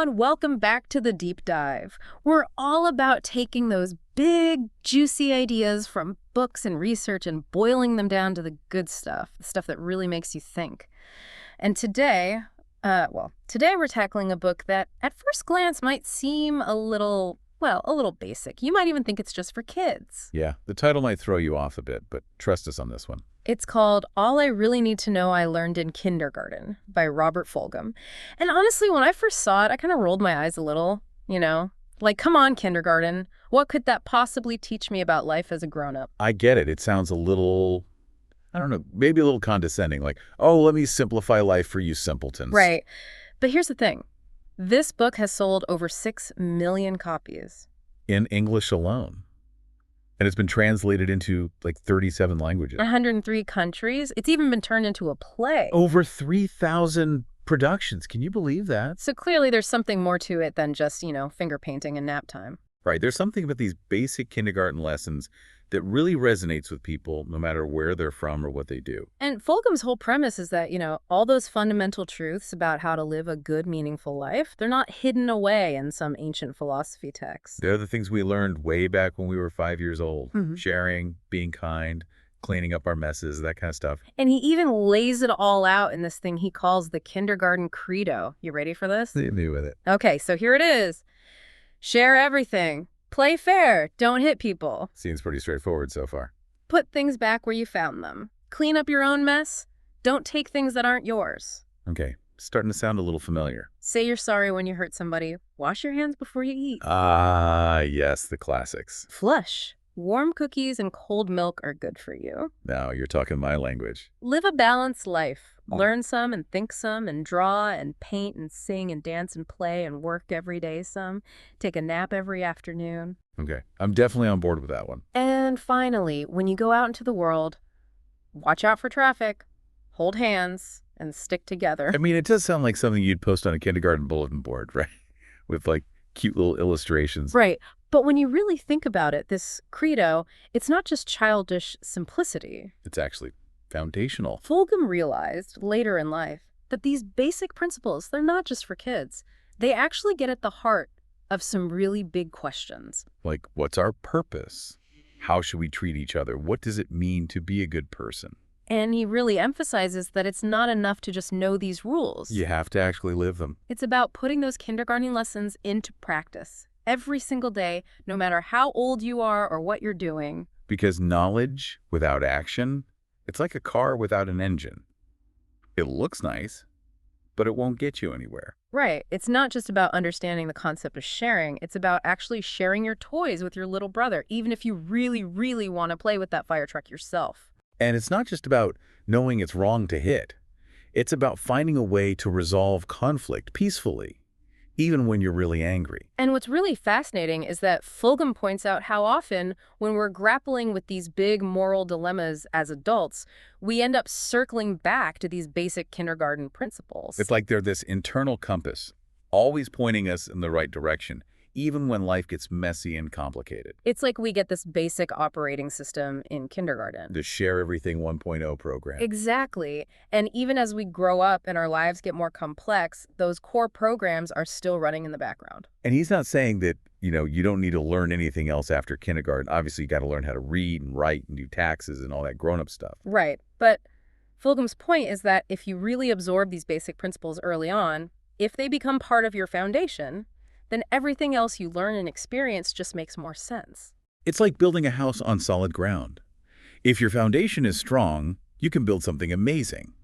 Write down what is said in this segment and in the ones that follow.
everyone, welcome back to the Deep Dive. We're all about taking those big, juicy ideas from books and research and boiling them down to the good stuff, the stuff that really makes you think. And today we're tackling a book that at first glance might seem a little basic. You might even think it's just for kids. Yeah, the title might throw you off a bit, but trust us on this one. It's called All I Really Need to Know I Learned in Kindergarten by Robert Fulghum. And honestly, when I first saw it, I kind of rolled my eyes a little, like, come on, kindergarten. What could that possibly teach me about life as a grown-up? I get it. It sounds a little, I don't know, maybe a little condescending, like, oh, let me simplify life for you simpletons. Right. But here's the thing. This book has sold over 6 million copies. In English alone. And it's been translated into like 37 languages. 103 countries. It's even been turned into a play. Over 3,000 productions. Can you believe that? So clearly there's something more to it than just, finger painting and nap time. Right. There's something about these basic kindergarten lessons that really resonates with people no matter where they're from or what they do. And Fulgham's whole premise is that, all those fundamental truths about how to live a good, meaningful life, they're not hidden away in some ancient philosophy text. They're the things we learned way back when we were 5 years old. Sharing, being kind, cleaning up our messes, that kind of stuff. And he even lays it all out in this thing he calls the kindergarten credo. You ready for this? Hit me with it. Okay, so here it is. Share everything. Play fair. Don't hit people. Seems pretty straightforward so far. Put things back where you found them. Clean up your own mess. Don't take things that aren't yours. Okay, starting to sound a little familiar. Say you're sorry when you hurt somebody. Wash your hands before you eat. Ah, yes, the classics. Flush. Warm cookies and cold milk are good for you. Now you're talking my language. Live a balanced life. Learn some and think some and draw and paint and sing and dance and play and work every day some. Take a nap every afternoon. Okay, I'm definitely on board with that one. And finally, when you go out into the world, watch out for traffic, hold hands, and stick together. I mean, it does sound like something you'd post on a kindergarten bulletin board, right? With like cute little illustrations. Right. But when you really think about it, this credo, it's not just childish simplicity. It's actually foundational. Fulghum realized later in life that these basic principles, they're not just for kids. They actually get at the heart of some really big questions. Like, what's our purpose? How should we treat each other? What does it mean to be a good person? And he really emphasizes that it's not enough to just know these rules. You have to actually live them. It's about putting those kindergarten lessons into practice every single day, no matter how old you are or what you're doing. Because knowledge without action, it's like a car without an engine. It looks nice, but it won't get you anywhere. Right. It's not just about understanding the concept of sharing. It's about actually sharing your toys with your little brother, even if you really, really want to play with that fire truck yourself. And it's not just about knowing it's wrong to hit. It's about finding a way to resolve conflict peacefully, even when you're really angry. And what's really fascinating is that Fulghum points out how often, when we're grappling with these big moral dilemmas as adults, we end up circling back to these basic kindergarten principles. It's like they're this internal compass, always pointing us in the right direction, even when life gets messy and complicated. It's like we get this basic operating system in kindergarten. The Share Everything 1.0 program. Exactly. And even as we grow up and our lives get more complex, those core programs are still running in the background. And he's not saying that, you don't need to learn anything else after kindergarten. Obviously, you got to learn how to read and write and do taxes and all that grown-up stuff. Right. But Fulgham's point is that if you really absorb these basic principles early on, if they become part of your foundation, then everything else you learn and experience just makes more sense. It's like building a house on solid ground. If your foundation is strong, you can build something amazing.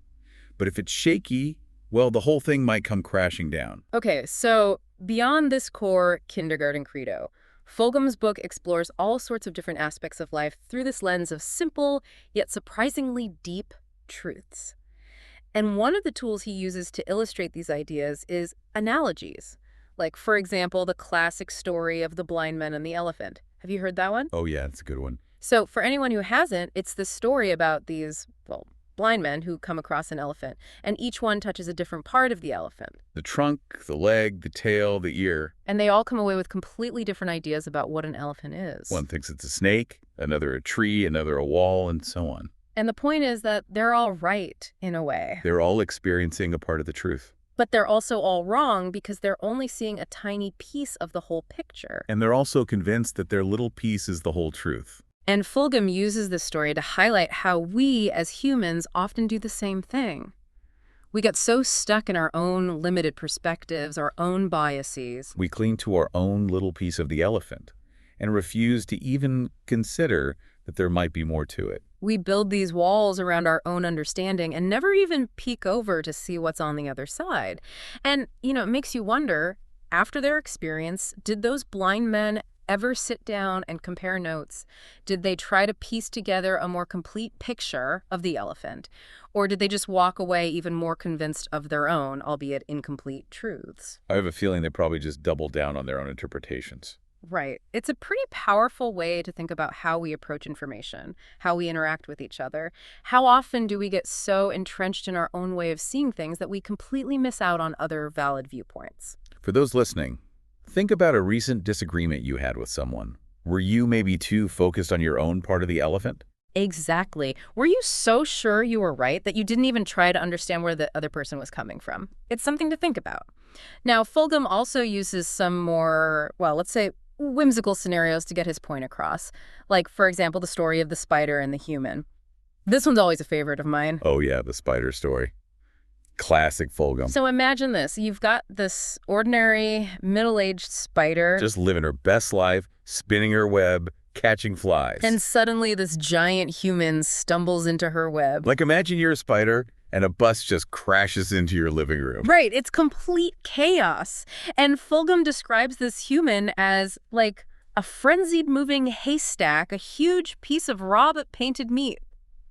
But if it's shaky, well, the whole thing might come crashing down. Okay, so beyond this core kindergarten credo, Fulgham's book explores all sorts of different aspects of life through this lens of simple, yet surprisingly deep truths. And one of the tools he uses to illustrate these ideas is analogies. Like, for example, the classic story of the blind man and the elephant. Have you heard that one? Oh, yeah, that's a good one. So for anyone who hasn't, it's this story about these, blind men who come across an elephant, and each one touches a different part of the elephant. The trunk, the leg, the tail, the ear. And they all come away with completely different ideas about what an elephant is. One thinks it's a snake, another a tree, another a wall, and so on. And the point is that they're all right, in a way. They're all experiencing a part of the truth. But they're also all wrong because they're only seeing a tiny piece of the whole picture. And they're also convinced that their little piece is the whole truth. And Fulghum uses this story to highlight how we, as humans, often do the same thing. We get so stuck in our own limited perspectives, our own biases. We cling to our own little piece of the elephant and refuse to even consider that there might be more to it. We build these walls around our own understanding and never even peek over to see what's on the other side. And, it makes you wonder, after their experience, did those blind men ever sit down and compare notes? Did they try to piece together a more complete picture of the elephant? Or did they just walk away even more convinced of their own, albeit incomplete, truths? I have a feeling they probably just doubled down on their own interpretations. Right. It's a pretty powerful way to think about how we approach information, how we interact with each other. How often do we get so entrenched in our own way of seeing things that we completely miss out on other valid viewpoints? For those listening, think about a recent disagreement you had with someone. Were you maybe too focused on your own part of the elephant? Exactly. Were you so sure you were right that you didn't even try to understand where the other person was coming from? It's something to think about. Now, Fulghum also uses some more, let's say, whimsical scenarios to get his point across. Like, for example, the story of the spider and the human. This one's always a favorite of mine. Oh yeah, the spider story. Classic Fulghum. So imagine this. You've got this ordinary, middle-aged spider. Just living her best life, spinning her web, catching flies. And suddenly this giant human stumbles into her web. Like, imagine you're a spider and a bus just crashes into your living room. Right, it's complete chaos. And Fulghum describes this human as, like, a frenzied moving haystack, a huge piece of raw but painted meat.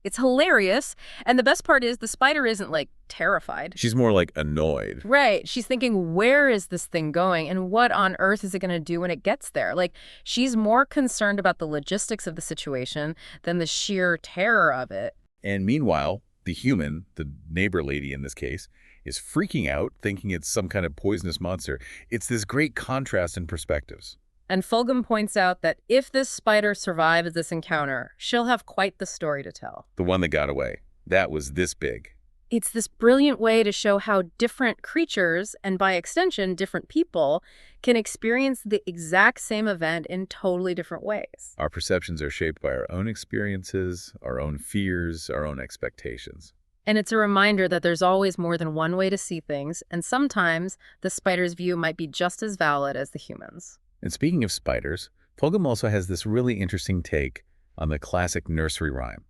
It's hilarious, and the best part is the spider isn't, like, terrified. She's more like annoyed. Right, she's thinking, where is this thing going, and what on earth is it going to do when it gets there? Like, she's more concerned about the logistics of the situation than the sheer terror of it. And meanwhile, the human, the neighbor lady in this case, is freaking out, thinking it's some kind of poisonous monster. It's this great contrast in perspectives. And Fulghum points out that if this spider survives this encounter, she'll have quite the story to tell. The one that got away, that was this big. It's this brilliant way to show how different creatures, and by extension, different people, can experience the exact same event in totally different ways. Our perceptions are shaped by our own experiences, our own fears, our own expectations. And it's a reminder that there's always more than one way to see things, and sometimes the spider's view might be just as valid as the human's. And speaking of spiders, Fulghum also has this really interesting take on the classic nursery rhyme,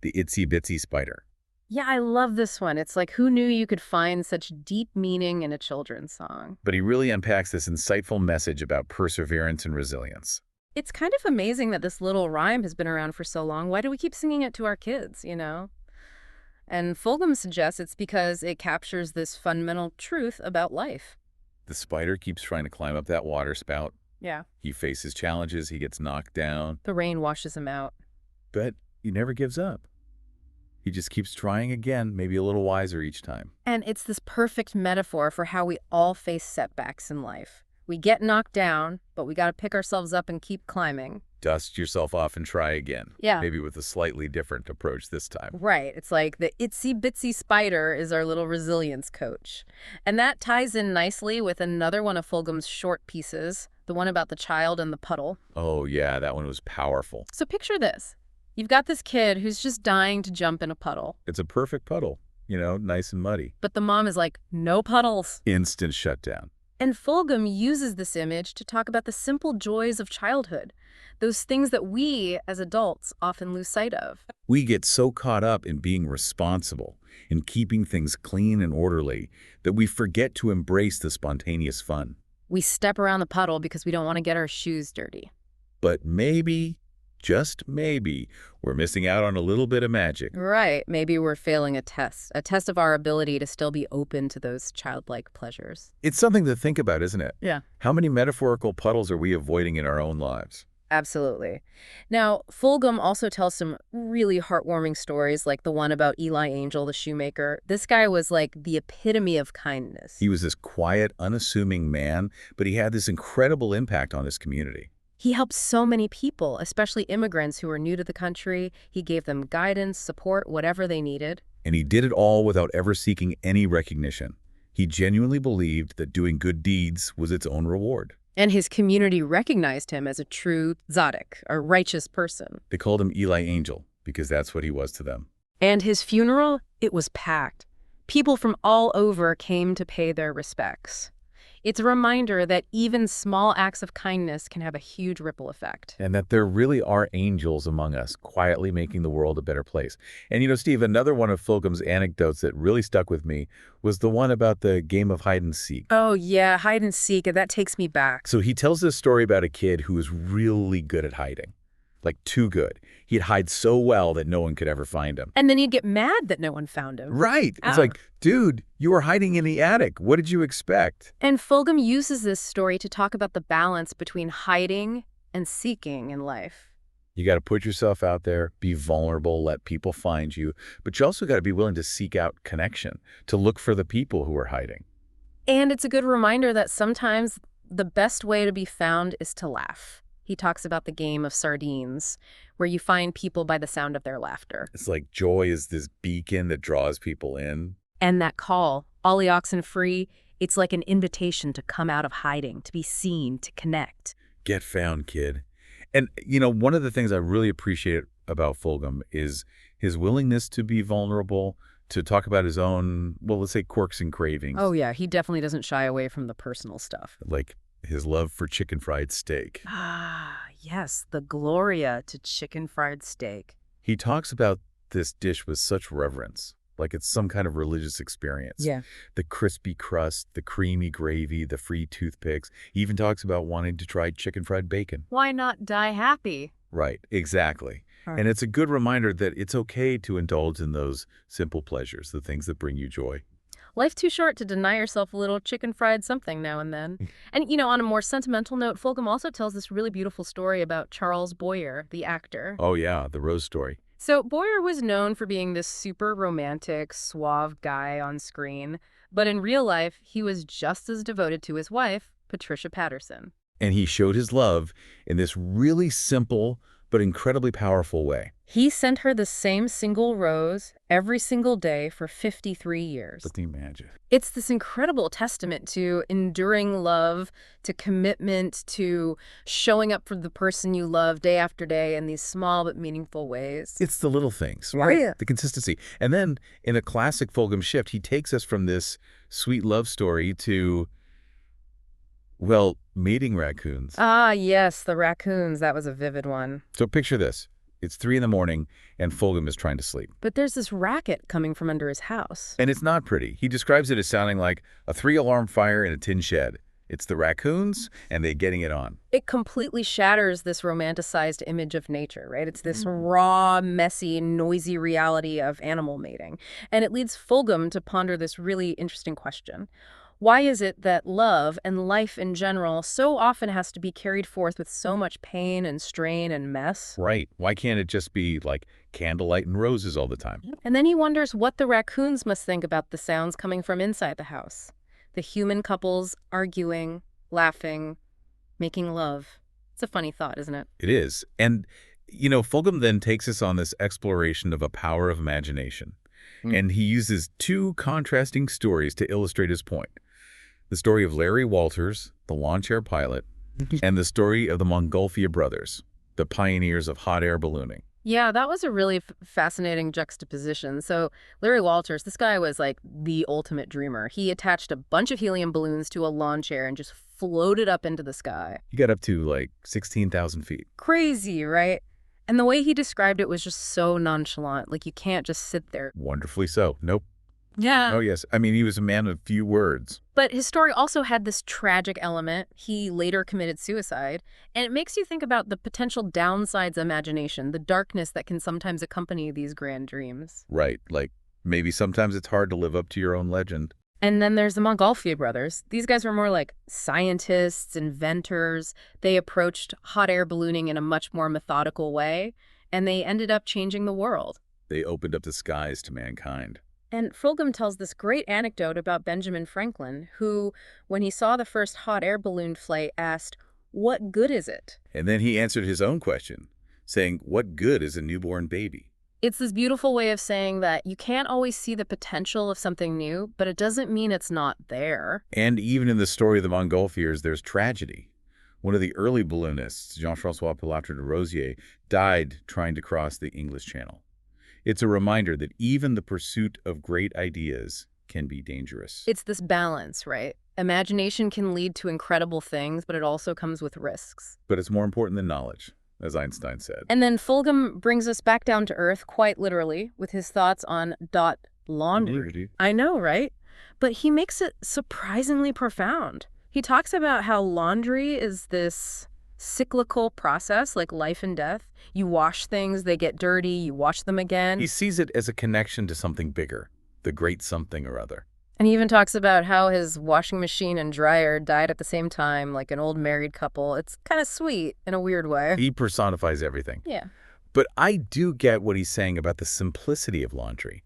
the itsy bitsy spider. Yeah, I love this one. It's like, who knew you could find such deep meaning in a children's song? But he really unpacks this insightful message about perseverance and resilience. It's kind of amazing that this little rhyme has been around for so long. Why do we keep singing it to our kids, And Fulghum suggests it's because it captures this fundamental truth about life. The spider keeps trying to climb up that water spout. Yeah. He faces challenges, he gets knocked down. The rain washes him out. But he never gives up. He just keeps trying again, maybe a little wiser each time. And it's this perfect metaphor for how we all face setbacks in life. We get knocked down, but we got to pick ourselves up and keep climbing. Dust yourself off and try again. Yeah. Maybe with a slightly different approach this time. Right. It's like the itsy bitsy spider is our little resilience coach. And that ties in nicely with another one of Fulghum's short pieces, the one about the child and the puddle. Oh yeah, that one was powerful. So picture this. You've got this kid who's just dying to jump in a puddle. It's a perfect puddle, nice and muddy. But the mom is like, no puddles. Instant shutdown. And Fulghum uses this image to talk about the simple joys of childhood, those things that we, as adults, often lose sight of. We get so caught up in being responsible, in keeping things clean and orderly, that we forget to embrace the spontaneous fun. We step around the puddle because we don't want to get our shoes dirty. But maybe, just maybe, we're missing out on a little bit of magic. Right. Maybe we're failing a test of our ability to still be open to those childlike pleasures. It's something to think about, isn't it? Yeah. How many metaphorical puddles are we avoiding in our own lives? Absolutely. Now, Fulghum also tells some really heartwarming stories, like the one about Eli Angel, the shoemaker. This guy was like the epitome of kindness. He was this quiet, unassuming man, but he had this incredible impact on his community. He helped so many people, especially immigrants who were new to the country. He gave them guidance, support, whatever they needed. And he did it all without ever seeking any recognition. He genuinely believed that doing good deeds was its own reward. And his community recognized him as a true tzaddik, a righteous person. They called him Eli Angel because that's what he was to them. And his funeral, it was packed. People from all over came to pay their respects. It's a reminder that even small acts of kindness can have a huge ripple effect. And that there really are angels among us, quietly making the world a better place. And Steve, another one of Fulgham's anecdotes that really stuck with me was the one about the game of hide and seek. Oh, yeah, hide and seek. That takes me back. So he tells this story about a kid who was really good at hiding. Like, too good. He'd hide so well that no one could ever find him. And then he'd get mad that no one found him. Right. It's like, dude, you were hiding in the attic. What did you expect? And Fulghum uses this story to talk about the balance between hiding and seeking in life. You got to put yourself out there, be vulnerable, let people find you. But you also got to be willing to seek out connection, to look for the people who are hiding. And it's a good reminder that sometimes the best way to be found is to laugh. He talks about the game of sardines, where you find people by the sound of their laughter. It's like joy is this beacon that draws people in. And that call, Ollie Oxen Free, it's like an invitation to come out of hiding, to be seen, to connect. Get found, kid. And, one of the things I really appreciate about Fulghum is his willingness to be vulnerable, to talk about his own, well, let's say quirks and cravings. Oh, yeah, he definitely doesn't shy away from the personal stuff. Like his love for chicken fried steak. Ah, yes, the Gloria to chicken fried steak. He talks about this dish with such reverence, like it's some kind of religious experience. Yeah. The crispy crust, the creamy gravy, the free toothpicks. He even talks about wanting to try chicken fried bacon. Why not die happy? Right, exactly. And it's a good reminder that it's okay to indulge in those simple pleasures, the things that bring you joy. Life's too short to deny yourself a little chicken fried something now and then. And, on a more sentimental note, Fulghum also tells this really beautiful story about Charles Boyer, the actor. Oh, yeah, the Rose story. So Boyer was known for being this super romantic, suave guy on screen. But in real life, he was just as devoted to his wife, Patricia Patterson. And he showed his love in this really simple but incredibly powerful way. He sent her the same single rose every single day for 53 years. Let me imagine. It's this incredible testament to enduring love, to commitment, to showing up for the person you love day after day in these small but meaningful ways. It's the little things, Right. The consistency. And then in a classic Fulghum shift, he takes us from this sweet love story to, well, mating raccoons. Ah, yes, the raccoons. That was a vivid one. So picture this. It's 3 a.m, and Fulghum is trying to sleep. But there's this racket coming from under his house. And it's not pretty. He describes it as sounding like a 3-alarm fire in a tin shed. It's the raccoons, and they're getting it on. It completely shatters this romanticized image of nature, right? It's this raw, messy, noisy reality of animal mating. And it leads Fulghum to ponder this really interesting question. Why is it that love and life in general so often has to be carried forth with so much pain and strain and mess? Right. Why can't it just be like candlelight and roses all the time? And then he wonders what the raccoons must think about the sounds coming from inside the house. The human couples arguing, laughing, making love. It's a funny thought, isn't it? It is. And, Fulghum then takes us on this exploration of a power of imagination. And he uses 2 contrasting stories to illustrate his point. The story of Larry Walters, the lawn chair pilot, and the story of the Montgolfier brothers, the pioneers of hot air ballooning. Yeah, that was a really fascinating juxtaposition. So Larry Walters, this guy was like the ultimate dreamer. He attached a bunch of helium balloons to a lawn chair and just floated up into the sky. He got up to like 16,000 feet. Crazy, right? And the way he described it was just so nonchalant. Like you can't just sit there. Wonderfully so. Nope. Yeah. Oh, yes. I mean, he was a man of few words. But his story also had this tragic element. He later committed suicide. And it makes you think about the potential downsides of imagination, the darkness that can sometimes accompany these grand dreams. Right. Like, maybe sometimes it's hard to live up to your own legend. And then there's the Montgolfier brothers. These guys were more like scientists, inventors. They approached hot air ballooning in a much more methodical way, and they ended up changing the world. They opened up the skies to mankind. And Fulghum tells this great anecdote about Benjamin Franklin, who, when he saw the first hot air balloon flight, asked, "What good is it?" And then he answered his own question, saying, what good is a newborn baby? It's this beautiful way of saying that you can't always see the potential of something new, but it doesn't mean it's not there. And even in the story of the Montgolfiers, there's tragedy. One of the early balloonists, Jean-François Pilatre de Rosier, died trying to cross the English Channel. It's a reminder that even the pursuit of great ideas can be dangerous. It's this balance, right? Imagination can lead to incredible things, but it also comes with risks. But it's more important than knowledge, as Einstein said. And then Fulghum brings us back down to earth, quite literally, with his thoughts on laundry. I know, right? But he makes it surprisingly profound. He talks about how laundry is this cyclical process, like life and death. You wash things, they get dirty, you wash them again. He sees it as a connection to something bigger, the great something or other. And he even talks about how his washing machine and dryer died at the same time, like an old married couple. It's kind of sweet in a weird way. He personifies everything. Yeah. But I do get what he's saying about the simplicity of laundry.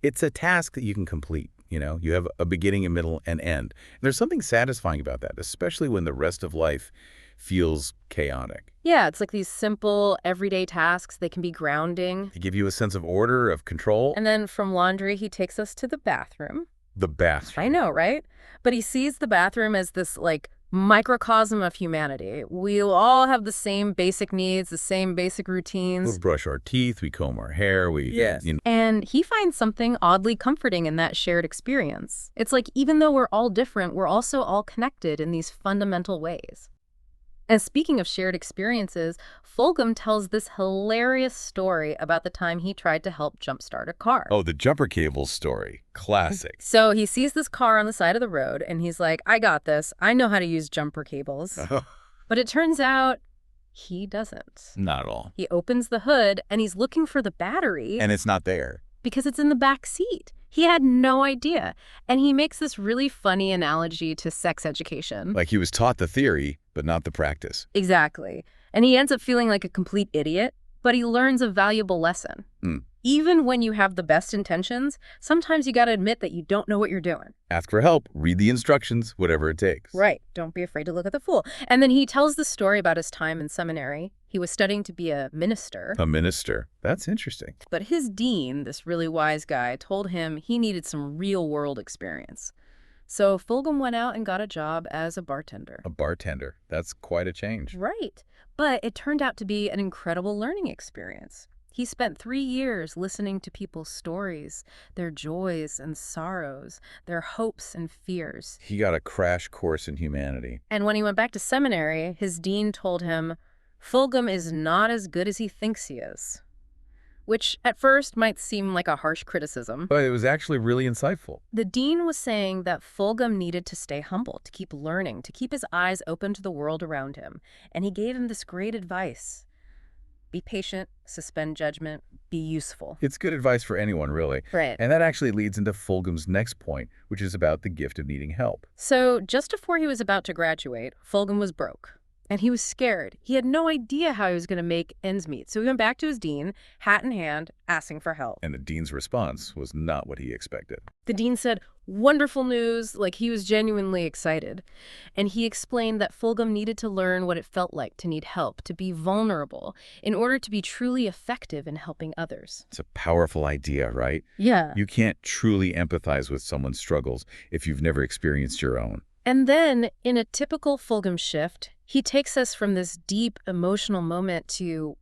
It's a task that you can complete. You have a beginning, a middle, and end. And there's something satisfying about that, especially when the rest of life feels chaotic. Yeah, it's like these simple, everyday tasks. They can be grounding. They give you a sense of order, of control. And then from laundry, he takes us to the bathroom. The bathroom. I know, right? But he sees the bathroom as this, microcosm of humanity. We'll all have the same basic needs, the same basic routines. We brush our teeth, we comb our hair, Yes. And he finds something oddly comforting in that shared experience. It's like even though we're all different, we're also all connected in these fundamental ways. And speaking of shared experiences, Fulghum tells this hilarious story about the time he tried to help jumpstart a car. Oh, the jumper cables story. Classic. So he sees this car on the side of the road, and he's like, I got this. I know how to use jumper cables. But it turns out he doesn't. Not at all. He opens the hood, and he's looking for the battery. And it's not there. Because it's in the back seat. He had no idea. And he makes this really funny analogy to sex education. Like he was taught the theory, but not the practice. Exactly. And he ends up feeling like a complete idiot, but he learns a valuable lesson. Even when you have the best intentions, sometimes you got to admit that you don't know what you're doing. Ask for help, read the instructions, whatever it takes. Right. Don't be afraid to look at the fool. And then he tells the story about his time in seminary. He was studying to be a minister. A minister. That's interesting. But his dean, this really wise guy, told him he needed some real-world experience. So Fulghum went out and got a job as a bartender. A bartender. That's quite a change. Right. But it turned out to be an incredible learning experience. He spent 3 years listening to people's stories, their joys and sorrows, their hopes and fears. He got a crash course in humanity. And when he went back to seminary, his dean told him, Fulghum is not as good as he thinks he is. Which at first might seem like a harsh criticism. But it was actually really insightful. The dean was saying that Fulghum needed to stay humble, to keep learning, to keep his eyes open to the world around him. And he gave him this great advice. Be patient, suspend judgment, be useful. It's good advice for anyone, really. Right. And that actually leads into Fulghum's next point, which is about the gift of needing help. So just before he was about to graduate, Fulghum was broke. And he was scared. He had no idea how he was going to make ends meet. So he went back to his dean, hat in hand, asking for help. And the dean's response was not what he expected. The dean said, wonderful news, like he was genuinely excited. And he explained that Fulghum needed to learn what it felt like to need help, to be vulnerable, in order to be truly effective in helping others. It's a powerful idea, right? Yeah. You can't truly empathize with someone's struggles if you've never experienced your own. And then, in a typical Fulghum shift, he takes us from this deep emotional moment to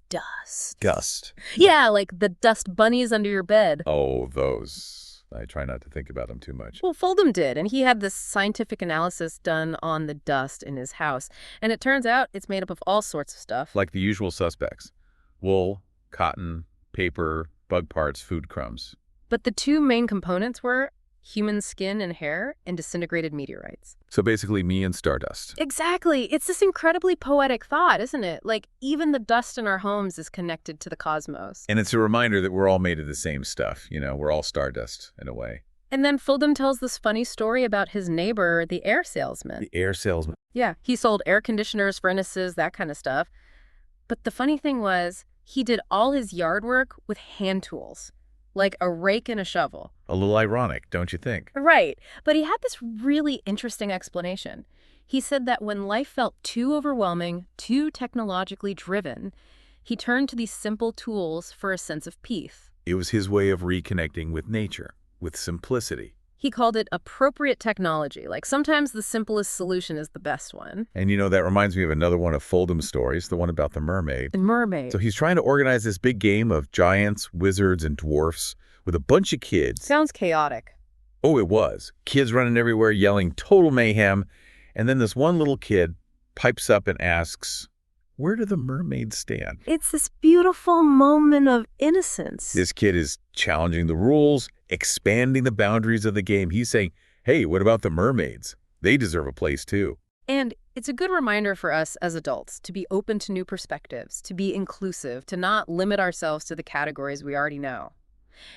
dust. Gust. Yeah, like the dust bunnies under your bed. Oh, those. I try not to think about them too much. Well, Fulghum did, and he had this scientific analysis done on the dust in his house. And it turns out it's made up of all sorts of stuff. Like the usual suspects. Wool, cotton, paper, bug parts, food crumbs. But the two main components were human skin and hair and disintegrated meteorites. So basically me and stardust. Exactly. It's this incredibly poetic thought, isn't it? Like, even the dust in our homes is connected to the cosmos. And it's a reminder that we're all made of the same stuff. We're all stardust in a way. And then Fulghum tells this funny story about his neighbor, the air salesman. The air salesman. Yeah, he sold air conditioners, furnaces, that kind of stuff. But the funny thing was, he did all his yard work with hand tools. Like a rake and a shovel. A little ironic, don't you think? Right. But he had this really interesting explanation. He said that when life felt too overwhelming, too technologically driven, he turned to these simple tools for a sense of peace. It was his way of reconnecting with nature, with simplicity. He called it appropriate technology. Like sometimes the simplest solution is the best one. And that reminds me of another one of Fulghum's stories, the one about the mermaid. The mermaid. So he's trying to organize this big game of giants, wizards, and dwarfs with a bunch of kids. Sounds chaotic. Oh, it was. Kids running everywhere, yelling total mayhem. And then this one little kid pipes up and asks, where do the mermaids stand? It's this beautiful moment of innocence. This kid is challenging the rules, expanding the boundaries of the game. He's saying, hey, what about the mermaids? They deserve a place too. And it's a good reminder for us as adults to be open to new perspectives, to be inclusive, to not limit ourselves to the categories we already know.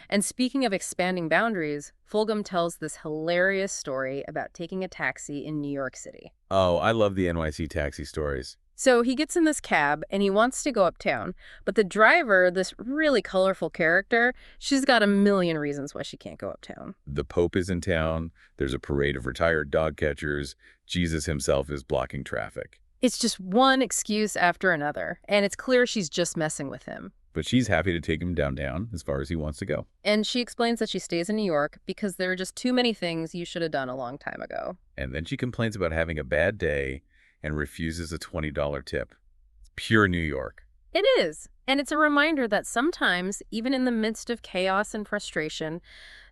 And speaking of expanding boundaries, Fulghum tells this hilarious story about taking a taxi in New York City. Oh, I love the NYC taxi stories. So he gets in this cab and he wants to go uptown, but the driver, this really colorful character, she's got a million reasons why she can't go uptown. The Pope is in town. There's a parade of retired dog catchers. Jesus himself is blocking traffic. It's just one excuse after another, and it's clear she's just messing with him. But she's happy to take him downtown as far as he wants to go. And she explains that she stays in New York because there are just too many things you should have done a long time ago. And then she complains about having a bad day and refuses a $20 tip. It's pure New York. It is. And it's a reminder that sometimes, even in the midst of chaos and frustration,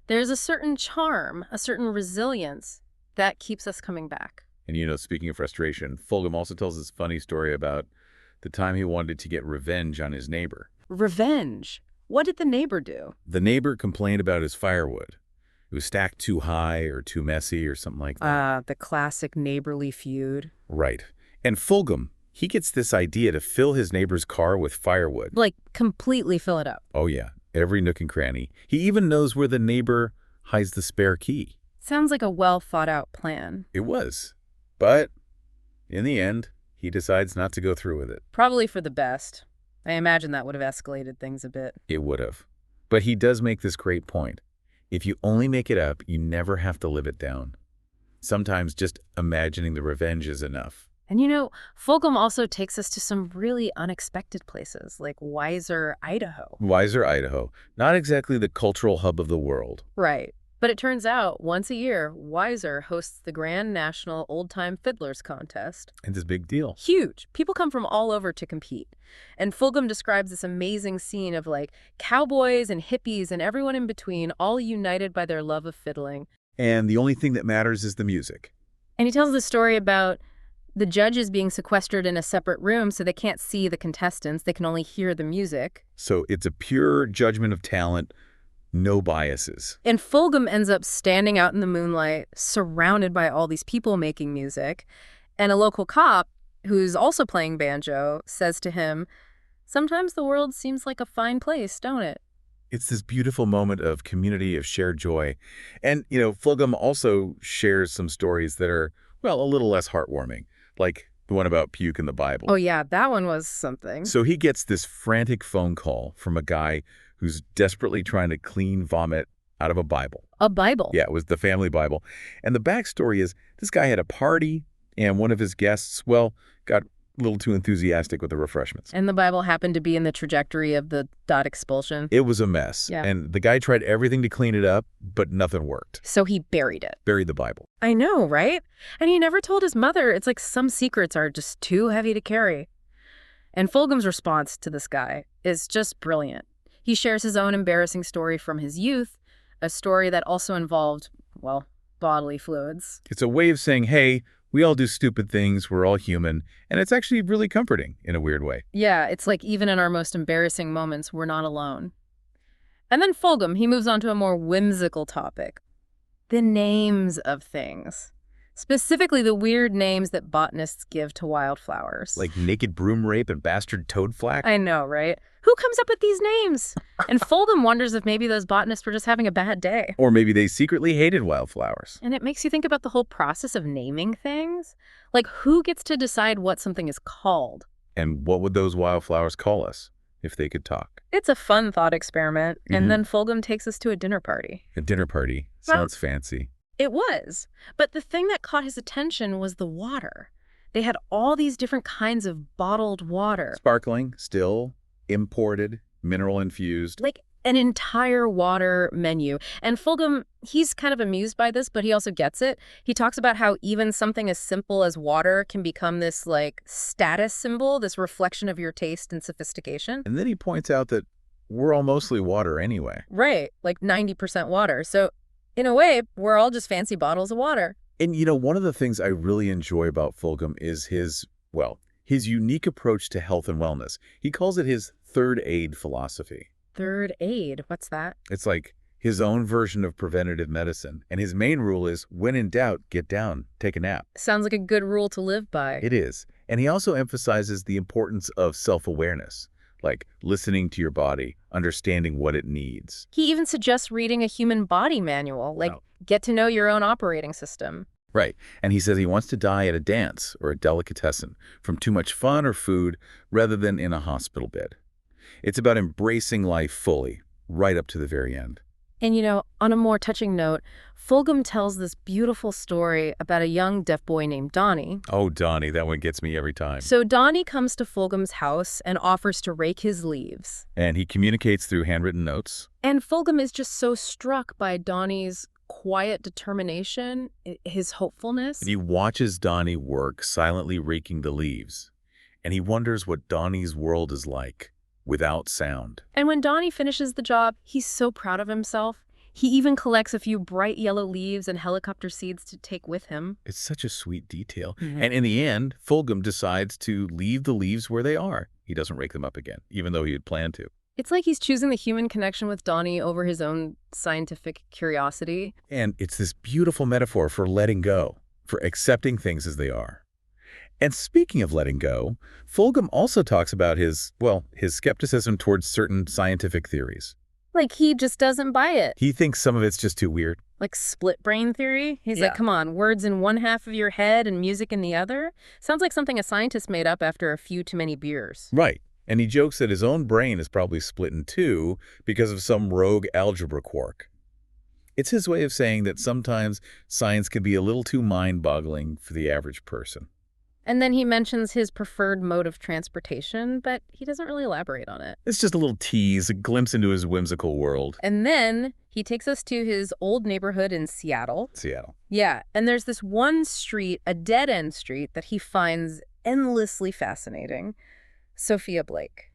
there's a certain charm, a certain resilience that keeps us coming back. And speaking of frustration, Fulghum also tells this funny story about the time he wanted to get revenge on his neighbor. Revenge? What did the neighbor do? The neighbor complained about his firewood. It was stacked too high or too messy or something like that. The classic neighborly feud. Right. And Fulghum, he gets this idea to fill his neighbor's car with firewood. Like, completely fill it up. Oh, yeah. Every nook and cranny. He even knows where the neighbor hides the spare key. Sounds like a well-thought-out plan. It was. But in the end, he decides not to go through with it. Probably for the best. I imagine that would have escalated things a bit. It would have. But he does make this great point. If you only make it up, you never have to live it down. Sometimes just imagining the revenge is enough. And Fulghum also takes us to some really unexpected places, like Weiser, Idaho. Weiser, Idaho. Not exactly the cultural hub of the world. Right. But it turns out, once a year, Weiser hosts the Grand National Old Time Fiddlers Contest. It's a big deal. Huge. People come from all over to compete. And Fulghum describes this amazing scene of cowboys and hippies and everyone in between, all united by their love of fiddling. And the only thing that matters is the music. And he tells the story about the judges being sequestered in a separate room so they can't see the contestants. They can only hear the music. So it's a pure judgment of talent. No biases. And Fulghum ends up standing out in the moonlight, surrounded by all these people making music. And a local cop, who's also playing banjo, says to him, sometimes the world seems like a fine place, don't it? It's this beautiful moment of community, of shared joy. And, Fulghum also shares some stories that are, a little less heartwarming, like the one about puke in the Bible. Oh, yeah, that one was something. So he gets this frantic phone call from a guy who's desperately trying to clean vomit out of a Bible. A Bible? Yeah, it was the family Bible. And the backstory is this guy had a party, and one of his guests, got a little too enthusiastic with the refreshments. And the Bible happened to be in the trajectory of the dot expulsion. It was a mess. Yeah. And the guy tried everything to clean it up, but nothing worked. So he buried it. Buried the Bible. I know, right? And he never told his mother. It's like some secrets are just too heavy to carry. And Fulghum's response to this guy is just brilliant. He shares his own embarrassing story from his youth, a story that also involved, bodily fluids. It's a way of saying, hey, we all do stupid things, we're all human, and it's actually really comforting in a weird way. Yeah, it's like even in our most embarrassing moments, we're not alone. And then Fulghum, he moves on to a more whimsical topic. The names of things. Specifically the weird names that botanists give to wildflowers. Like naked broom rape and bastard toadflax? I know, right? Who comes up with these names? And Fulghum wonders if maybe those botanists were just having a bad day. Or maybe they secretly hated wildflowers. And it makes you think about the whole process of naming things. Like, who gets to decide what something is called? And what would those wildflowers call us if they could talk? It's a fun thought experiment. And then Fulghum takes us to a dinner party. A dinner party. Sounds fancy. It was. But the thing that caught his attention was the water. They had all these different kinds of bottled water. Sparkling, still, imported, mineral-infused. Like an entire water menu. And Fulghum, he's kind of amused by this, but he also gets it. He talks about how even something as simple as water can become this, like, status symbol, this reflection of your taste and sophistication. And then he points out that we're all mostly water anyway. Right, like 90% water. So, in a way, we're all just fancy bottles of water. And, one of the things I really enjoy about Fulghum is his unique approach to health and wellness. He calls it his third aid philosophy. Third aid, what's that? It's like his own version of preventative medicine. And his main rule is, when in doubt, get down, take a nap. Sounds like a good rule to live by. It is. And he also emphasizes the importance of self-awareness, like listening to your body, understanding what it needs. He even suggests reading a human body manual, like get to know your own operating system. Right. And he says he wants to die at a dance or a delicatessen from too much fun or food rather than in a hospital bed. It's about embracing life fully, right up to the very end. And on a more touching note, Fulghum tells this beautiful story about a young deaf boy named Donnie. Oh, Donnie, that one gets me every time. So Donnie comes to Fulghum's house and offers to rake his leaves. And he communicates through handwritten notes. And Fulghum is just so struck by Donnie's quiet determination, his hopefulness. And he watches Donnie work, silently raking the leaves. And he wonders what Donnie's world is like without sound. And when Donnie finishes the job, he's so proud of himself. He even collects a few bright yellow leaves and helicopter seeds to take with him. It's such a sweet detail. And in the end, Fulghum decides to leave the leaves where they are. He doesn't rake them up again, even though he had planned to. It's like he's choosing the human connection with Donnie over his own scientific curiosity. And it's this beautiful metaphor for letting go, for accepting things as they are. And speaking of letting go, Fulghum also talks about his skepticism towards certain scientific theories. Like he just doesn't buy it. He thinks some of it's just too weird. Like split brain theory? He's like, come on, words in one half of your head and music in the other? Sounds like something a scientist made up after a few too many beers. Right. And he jokes that his own brain is probably split in two because of some rogue algebra quark. It's his way of saying that sometimes science can be a little too mind-boggling for the average person. And then he mentions his preferred mode of transportation, but he doesn't really elaborate on it. It's just a little tease, a glimpse into his whimsical world. And then he takes us to his old neighborhood in Seattle. Yeah, and there's this one street, a dead-end street, that he finds endlessly fascinating. Sophia Blake.